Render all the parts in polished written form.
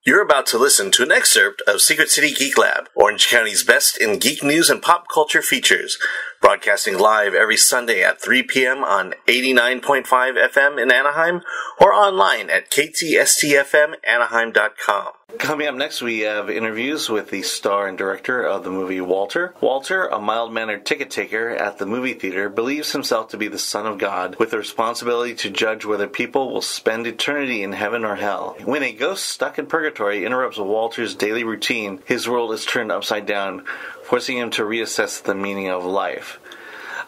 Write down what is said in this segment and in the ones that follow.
You're about to listen to an excerpt of Secret City Geek Lab, Orange County's best in geek news and pop culture features, broadcasting live every Sunday at 3 p.m. on 89.5 FM in Anaheim or online at ktstfmanaheim.com. Coming up next, we have interviews with the star and director of the movie Walter. Walter, a mild-mannered ticket taker at the movie theater, believes himself to be the Son of God with the responsibility to judge whether people will spend eternity in heaven or hell. When a ghost stuck in purgatory interrupts Walter's daily routine, his world is turned upside down, forcing him to reassess the meaning of life.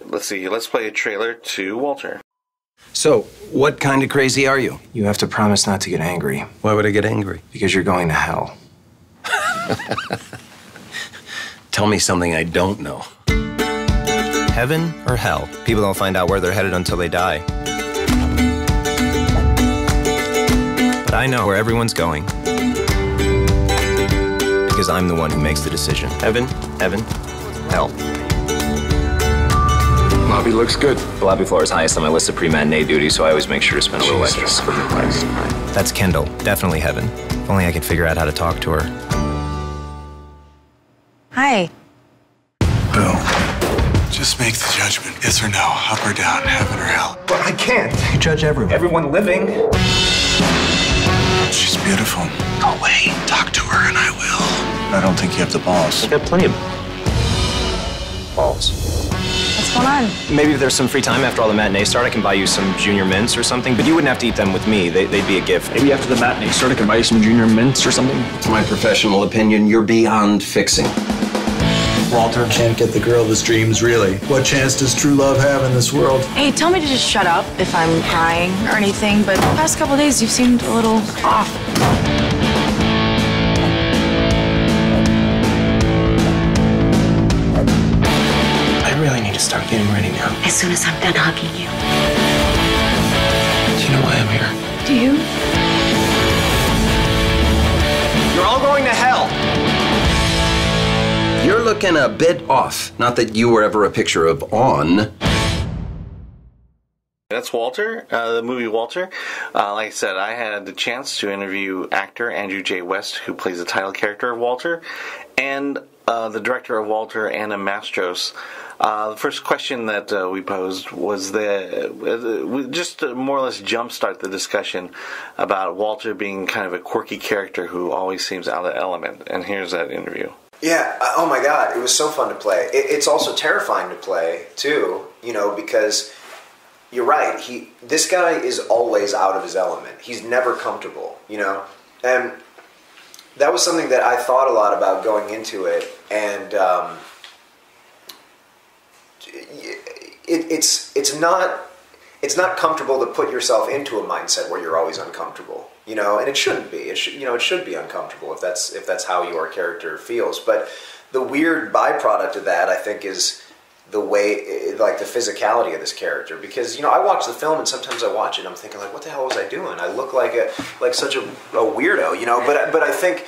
Let's play a trailer to Walter. So, what kind of crazy are you? You have to promise not to get angry. Why would I get angry? Because you're going to hell. Tell me something I don't know. Heaven or hell? People don't find out where they're headed until they die. But I know where everyone's going. Because I'm the one who makes the decision. Heaven, hell. Lobby looks good. The lobby floor is highest on my list of pre-matinee duties, so I always make sure to spend a little extra. That's Kendall. Definitely heaven. If only I could figure out how to talk to her. Hi. Bill, just make the judgment. Yes or no, up or down, heaven or hell. But I can't. You judge everyone. Everyone living. She's beautiful. Go away, talk to her, and I will. I don't think you have the balls. I got plenty of balls. What's going on? Maybe if there's some free time after all the matinees start, I can buy you some junior mints or something, but you wouldn't have to eat them with me. They'd be a gift. Maybe after the matinee start, I can buy you some junior mints or something. It's my professional opinion, you're beyond fixing. Walter can't get the girl of his dreams, really. What chance does true love have in this world? Hey, tell me to just shut up if I'm crying or anything, but the past couple days you've seemed a little off. I really need to start getting ready now. As soon as I'm done hugging you. Do you know why I'm here? Do you? You're all going to hell! You're looking a bit off. Not that you were ever a picture of on. That's Walter, the movie Walter. Like I said, I had the chance to interview actor Andrew J. West, who plays the title character of Walter, and the director of Walter, Anna Mastros. The first question that we posed was just to more or less jumpstart the discussion about Walter being kind of a quirky character who always seems out of element. And here's that interview. Yeah, oh my God, it was so fun to play. It's also terrifying to play, too, because you're right, this guy is always out of his element. He's never comfortable, And that was something that I thought a lot about going into it, and it's not comfortable to put yourself into a mindset where you're always uncomfortable. And it shouldn't be. It should be uncomfortable if that's how your character feels. But the weird byproduct of that, I think, is the way, like the physicality of this character. Because I watch the film and sometimes I watch it and I'm thinking like, what the hell was I doing? I look like such a weirdo, But I think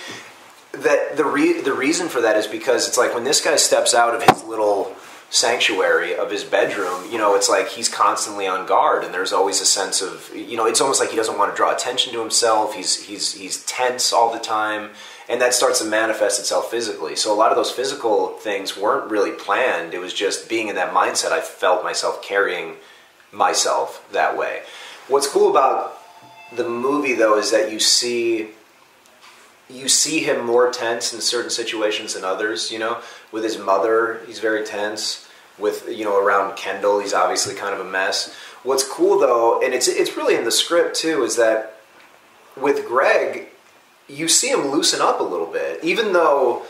that the reason for that is because it's like when this guy steps out of his little sanctuary of his bedroom, it's like he's constantly on guard, and there's always a sense of, it's almost like he doesn't want to draw attention to himself. He's tense all the time, and that starts to manifest itself physically. So a lot of those physical things weren't really planned. It was just being in that mindset. I felt myself carrying myself that way. What's cool about the movie, though, is that you see him more tense in certain situations than others. With his mother, he's very tense. With around Kendall, he's obviously kind of a mess. What's cool though, and it's really in the script too, is that with Greg, you see him loosen up a little bit, even though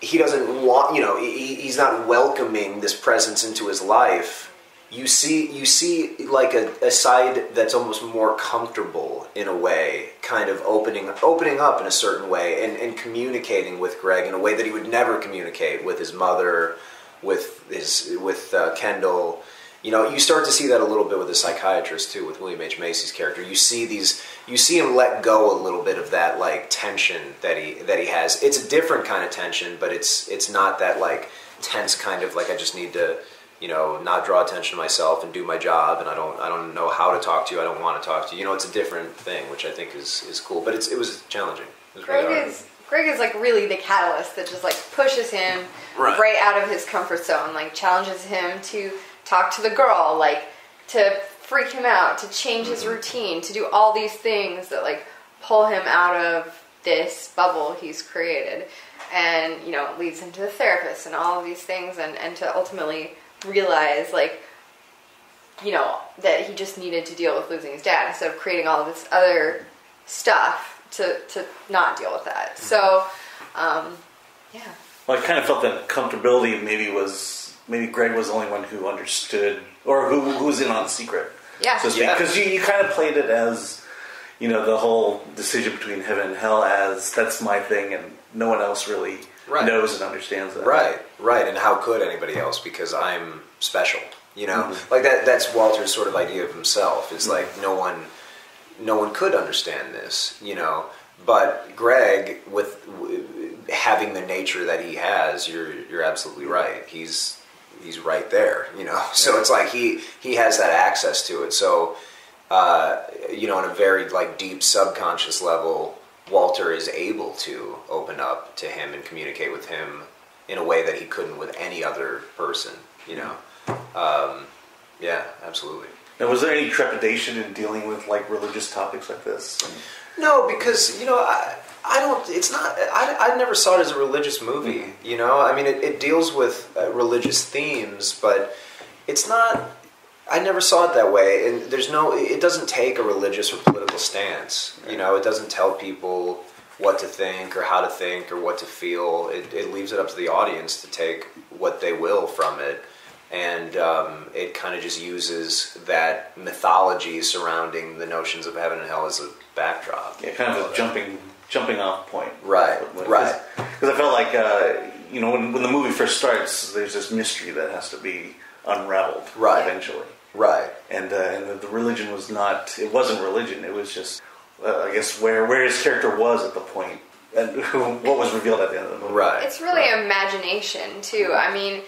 he doesn't want, he's not welcoming this presence into his life. You see like a side that's almost more comfortable in a way, kind of opening up in a certain way and communicating with Greg in a way that he would never communicate with his mother, with Kendall. You start to see that a little bit with the psychiatrist too, with William H. Macy's character. You see him let go a little bit of that like tension that he has. It's a different kind of tension, but it's not that like tense kind of like I just need to not draw attention to myself and do my job, and I don't know how to talk to you, I don't want to talk to you. It's a different thing, which I think is cool, but it was challenging. It was really hard. Greg is like really the catalyst that just like pushes him right out of his comfort zone, like challenges him to talk to the girl, like to freak him out, to change his routine, to do all these things that like pull him out of this bubble he's created, and leads him to the therapist and all of these things, and to ultimately realize like that he just needed to deal with losing his dad instead of creating all of this other stuff to not deal with that. So yeah, well, I kind of felt that comfortability maybe Greg was the only one who understood, or who was in on the secret, so to speak, because you kind of played it as the whole decision between heaven and hell as that's my thing, and no one else really knows and understands that. Right, and how could anybody else? Because I'm special, like that's Walter's sort of idea of himself. It's like no one could understand this, But Greg, with having the nature that he has, you're absolutely right. He's right there, So it's like he has that access to it. So. On a very like deep subconscious level, Walter is able to open up to him and communicate with him in a way that he couldn't with any other person. Yeah, absolutely. Now, was there any trepidation in dealing with like religious topics like this? No, because I don't. It's not. I never saw it as a religious movie. I mean, it deals with religious themes, but it's not. I never saw it that way, and it doesn't take a religious or political stance. It doesn't tell people what to think or how to think or what to feel. It leaves it up to the audience to take what they will from it, and it kind of just uses that mythology surrounding the notions of heaven and hell as a backdrop. Yeah, kind of a jumping off point. Right. Because I felt like when the movie first starts, there's this mystery that has to be unraveled eventually. Right. And the religion was not, it wasn't religion, it was just, I guess, where his character was at the point, and what was revealed at the end of the movie. Right. It's really imagination, too. I mean,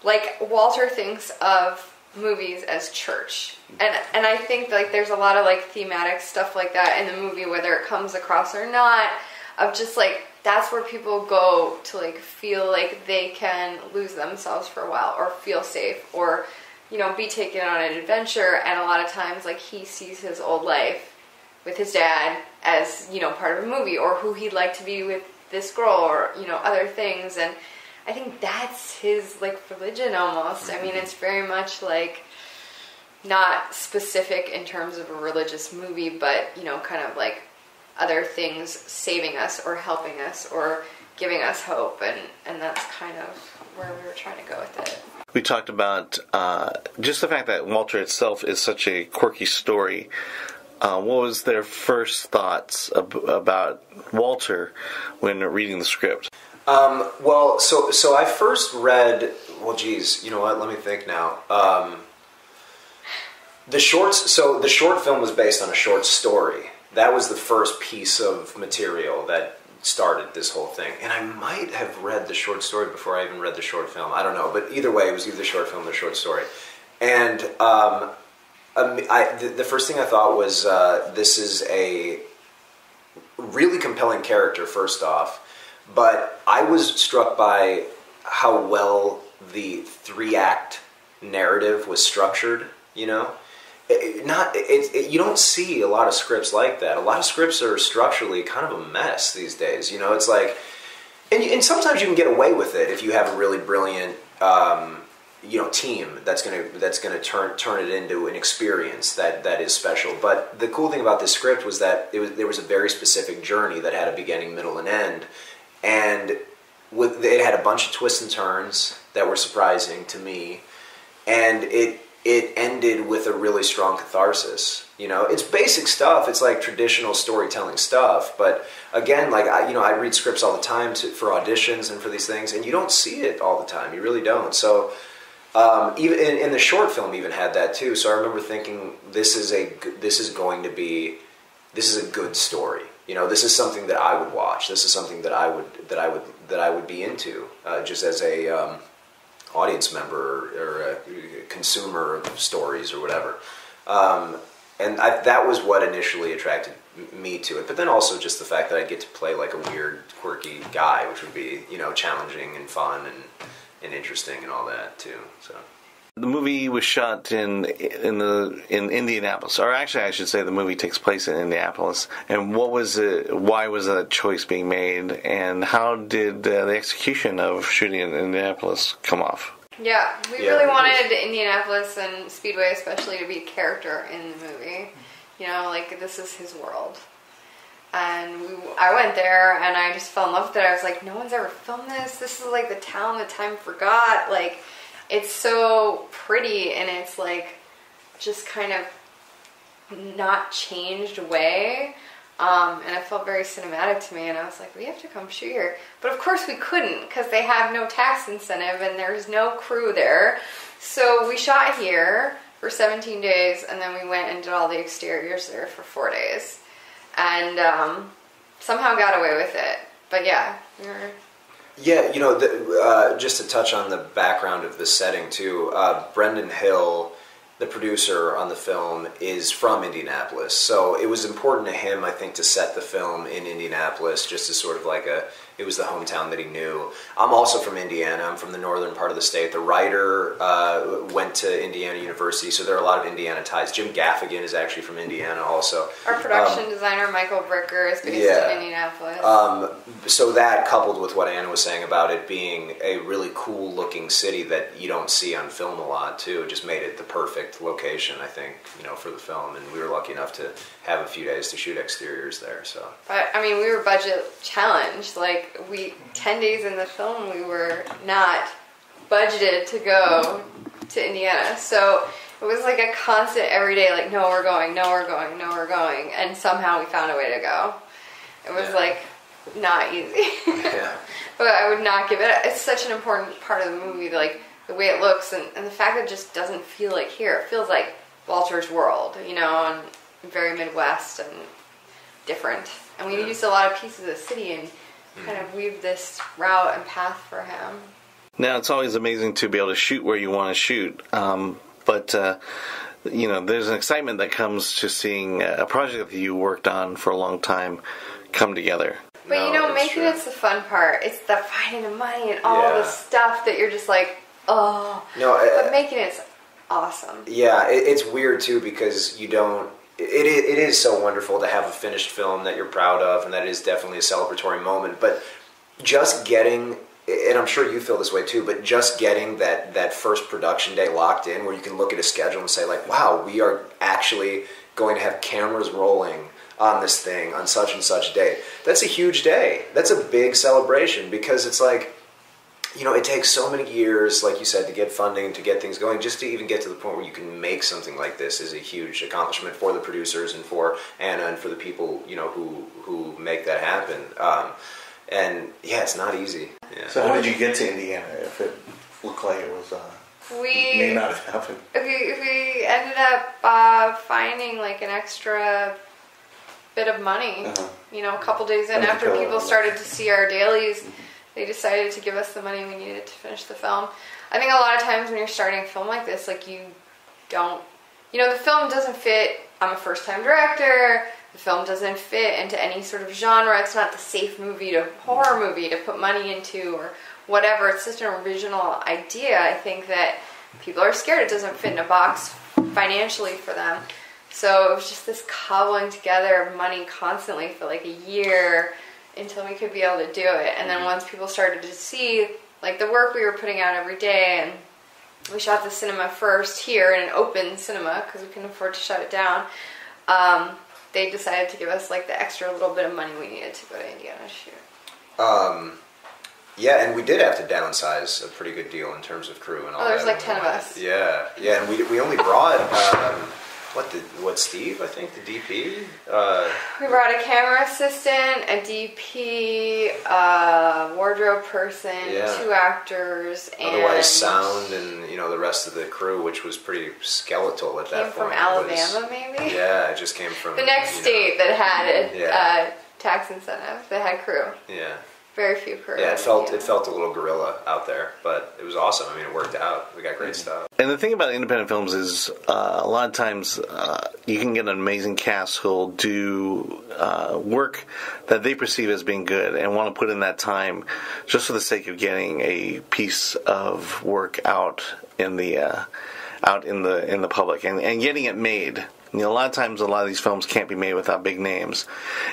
like, Walter thinks of movies as church. And I think, like, there's a lot of, like, thematic stuff like that in the movie, whether it comes across or not, of just, like, that's where people go to, like, feel like they can lose themselves for a while, or feel safe, or be taken on an adventure. And a lot of times, like, he sees his old life with his dad as, part of a movie, or who he'd like to be with this girl, or, other things. And I think that's his, like, religion almost. I mean, it's very much, like, not specific in terms of a religious movie, but, kind of, like, other things saving us or helping us or giving us hope. And that's kind of where we were trying to go with it. We talked about just the fact that Walter itself is such a quirky story. What was their first thoughts about Walter when reading the script? Well, so I first read. Well, geez, you know what? Let me think now. The short film was based on a short story. That was the first piece of material that started this whole thing. And I might have read the short story before I even read the short film. I don't know. But either way, it was either the short film or the short story. And the first thing I thought was, this is a really compelling character, first off. But I was struck by how well the 3-act narrative was structured, you don't see a lot of scripts like that. A lot of scripts are structurally kind of a mess these days. It's like, and sometimes you can get away with it if you have a really brilliant, team that's gonna turn it into an experience that is special. But the cool thing about this script was that there was a very specific journey that had a beginning, middle, and end, and it had a bunch of twists and turns that were surprising to me, and it ended with a really strong catharsis. It's basic stuff. It's like traditional storytelling stuff. But again, like I read scripts all the time for auditions and for these things, and you don't see it all the time. You really don't. So even in the short film, even had that too. So I remember thinking, this is a good story. This is something that I would watch. This is something that I would be into, just as a audience member or a consumer of stories or whatever. And that was what initially attracted me to it. But then also just the fact that I get to play like a weird, quirky guy, which would be, you know, challenging and fun and interesting and all that too. So. The movie was shot in Indianapolis, or actually, I should say, the movie takes place in Indianapolis. And what was it? Why was that choice being made? And how did the execution of shooting in Indianapolis come off? Yeah, we really wanted Indianapolis and Speedway, especially, to be a character in the movie. You know, like this is his world. And I went there, and I just fell in love with it. I was like, no one's ever filmed this. This is like the town that time forgot. Like. It's so pretty, and it's like just kind of not changed way, and it felt very cinematic to me, and I was like, we have to come shoot here. But of course we couldn't, because they have no tax incentive and there's no crew there. So we shot here for 17 days, and then we went and did all the exteriors there for 4 days, and somehow got away with it. But yeah, we were... Yeah, you know, just to touch on the background of the setting too, Brendan Hill, the producer on the film, is from Indianapolis. So it was important to him, I think, to set the film in Indianapolis just as sort of like it was the hometown that he knew. I'm also from Indiana. I'm from the northern part of the state. The writer went to Indiana University, so there are a lot of Indiana ties. Jim Gaffigan is actually from Indiana also. Our production designer, Michael Bricker, is based in Indianapolis. So that, coupled with what Anna was saying about it being a really cool-looking city that you don't see on film a lot, too, just made it the perfect location, I think, you know, for the film. And we were lucky enough to have a few days to shoot exteriors there. So, but I mean, we were budget challenged. Like 10 days in the film, we were not budgeted to go to Indiana. So it was like a constant every day, like, no, we're going, no, we're going, no, we're going. And somehow we found a way to go. It was like not easy. But I would not give it. It's such an important part of the movie, like the way it looks and the fact that it just doesn't feel like here. It feels like Walter's world, you know, and very Midwest and different. And we used a lot of pieces of the city and kind of weave this route and path for him. Now, it's always amazing to be able to shoot where you want to shoot, but you know, there's an excitement that comes to seeing a project that you worked on for a long time come together. But you know, making it's the fun part. It's the finding the money and all the stuff that you're just like, oh. No, but making it's awesome. Yeah, it's weird too because you don't. It is so wonderful to have a finished film that you're proud of, and that is definitely a celebratory moment. But just getting, and I'm sure you feel this way too, but just getting that first production day locked in where you can look at a schedule and say like, wow, we are actually going to have cameras rolling on this thing on such and such date. That's a huge day. That's a big celebration because it's like, you know, it takes so many years, like you said, to get funding, to get things going. Just to even get to the point where you can make something like this is a huge accomplishment for the producers and for Anna and for the people, you know, who make that happen. And yeah, it's not easy. Yeah. So how did you get to Indiana if it looked like it was may not have happened? We ended up finding like an extra bit of money, you know, a couple days in after people started to see our dailies. They decided to give us the money we needed to finish the film. I think a lot of times when you're starting a film like this, like you don't, you know, the film doesn't fit. I'm a first-time director. The film doesn't fit into any sort of genre. It's not the safe movie to horror movie to put money into or whatever. It's just an original idea. I think that people are scared it doesn't fit in a box financially for them. So it was just this cobbling together of money constantly for like a year until we could be able to do it. And then once people started to see like the work we were putting out every day, and we shot the cinema first here in an open cinema because we couldn't afford to shut it down, they decided to give us like the extra little bit of money we needed to go to Indiana to shoot. Yeah, and we did have to downsize a pretty good deal in terms of crew and all that. Oh, there's like 10 of us. Yeah, and we only brought Steve, I think, the DP? We brought a camera assistant, a DP, a wardrobe person, 2 actors, and otherwise sound and, you know, the rest of the crew, which was pretty skeletal at that point. Came from Alabama, maybe? Yeah, it just came from the next state that had a tax incentive, that had crew. Yeah. very few crew. Yeah, it felt a little guerrilla out there, but it was awesome. I mean, it worked out. We got great stuff. And the thing about independent films is a lot of times you can get an amazing cast who'll do work that they perceive as being good and want to put in that time just for the sake of getting a piece of work out in the public and getting it made. You know, a lot of times, a lot of these films can't be made without big names,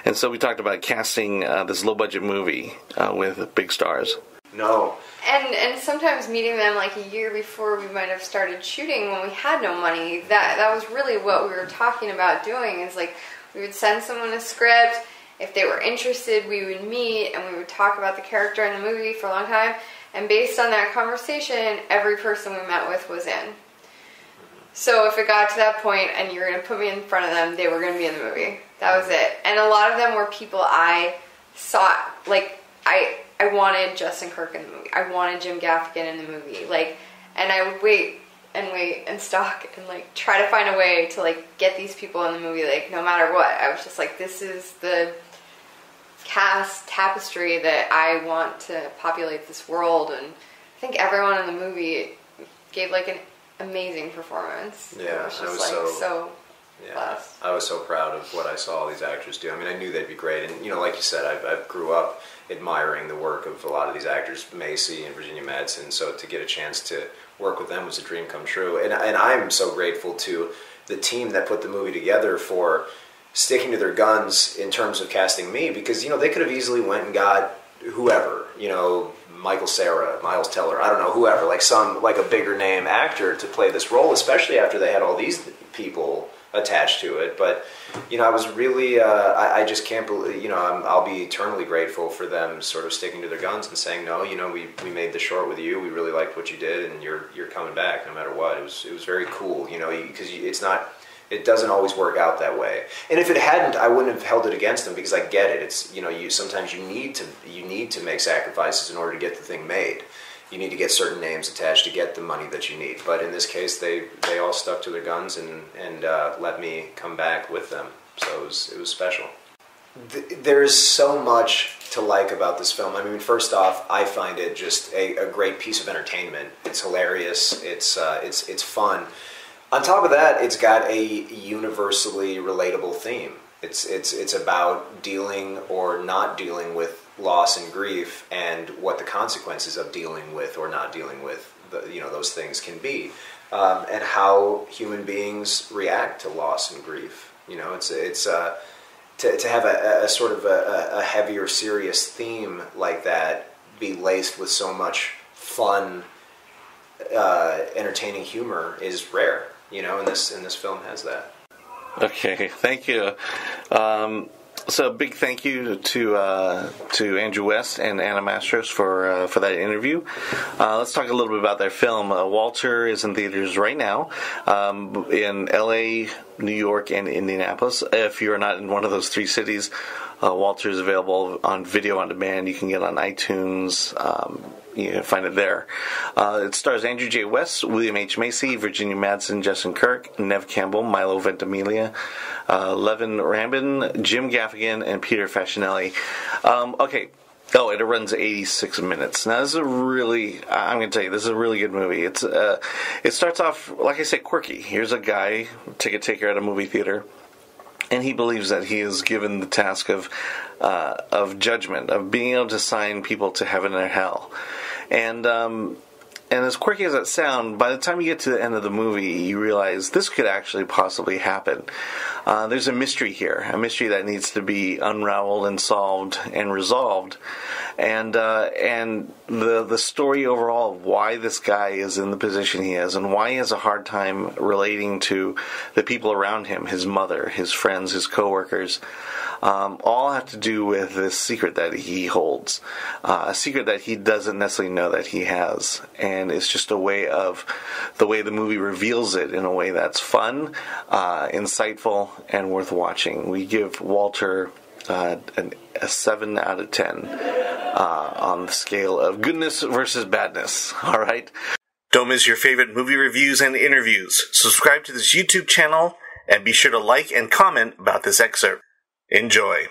and so we talked about casting this low-budget movie with big stars. No. And sometimes meeting them like a year before we might have started shooting when we had no money. That was really what we were talking about doing. Is like we would send someone a script. If they were interested, we would meet and we would talk about the character in the movie for a long time. And based on that conversation, every person we met with was in. So if it got to that point and you were going to put me in front of them, they were going to be in the movie. That was it. And a lot of them were people I sought. Like, I wanted Justin Kirk in the movie. I wanted Jim Gaffigan in the movie. Like, and I would wait and stalk and, like, try to find a way to, like, get these people in the movie, like, no matter what. I was just like, this is the cast tapestry that I want to populate this world. And I think everyone in the movie gave, like, an amazing performance. Yeah, I was just so blessed. I was so proud of what I saw all these actors do. I mean, I knew they'd be great, and you know, like you said, I grew up admiring the work of a lot of these actors, Macy and Virginia Madsen. So to get a chance to work with them was a dream come true, and I'm so grateful to the team that put the movie together for sticking to their guns in terms of casting me, because you know they could have easily went and got whoever, you know, Michael Cera, Miles Teller, I don't know, whoever, like a bigger name actor to play this role, especially after they had all these people attached to it. But, you know, I was really, I just can't believe, you know, I'll be eternally grateful for them sort of sticking to their guns and saying, no, you know, we made the short with you, we really liked what you did, and you're coming back no matter what. It was very cool, you know, because it doesn't always work out that way. And if it hadn't, I wouldn't have held it against them, because I get it. It's, you know, sometimes you need to make sacrifices in order to get the thing made. You need to get certain names attached to get the money that you need. But in this case, they all stuck to their guns and let me come back with them. So it was special. There's so much to like about this film. I mean, first off, I find it just a great piece of entertainment. It's hilarious. It's fun. On top of that, it's got a universally relatable theme. It's about dealing or not dealing with loss and grief, and what the consequences of dealing with or not dealing with those things can be, and how human beings react to loss and grief. You know, it's to have a sort of a heavier, serious theme like that be laced with so much fun, entertaining humor is rare. You know, and this film has that. Okay, thank you. So a big thank you to Andrew West and Anna Mastros for that interview. Let's talk a little bit about their film. Walter is in theaters right now in L.A., New York, and Indianapolis. If you're not in one of those three cities, Walter is available on video on demand. You can get it on iTunes. You can find it there. It stars Andrew J. West, William H. Macy, Virginia Madsen, Justin Kirk, Neve Campbell, Milo Ventimiglia, Leven, Rambin, Jim Gaffigan, and Peter Facinelli. Okay. Oh, it runs 86 minutes. Now, this is I'm going to tell you, this is a really good movie. It starts off, like I said, quirky. Here's a guy, ticket taker at a movie theater, and he believes that he is given the task of judgment, of being able to assign people to heaven or hell. And as quirky as that sounds, by the time you get to the end of the movie, you realize this could actually possibly happen. There's a mystery here, a mystery that needs to be unraveled and solved and resolved. And the story overall of why this guy is in the position he is and why he has a hard time relating to the people around him, his mother, his friends, his coworkers, all have to do with this secret that he holds, a secret that he doesn't necessarily know that he has. And it's just the way the movie reveals it in a way that's fun, insightful, and worth watching. We give Walter a 7 out of 10 on the scale of goodness versus badness. All right? Don't miss your favorite movie reviews and interviews. Subscribe to this YouTube channel and be sure to like and comment about this excerpt. Enjoy.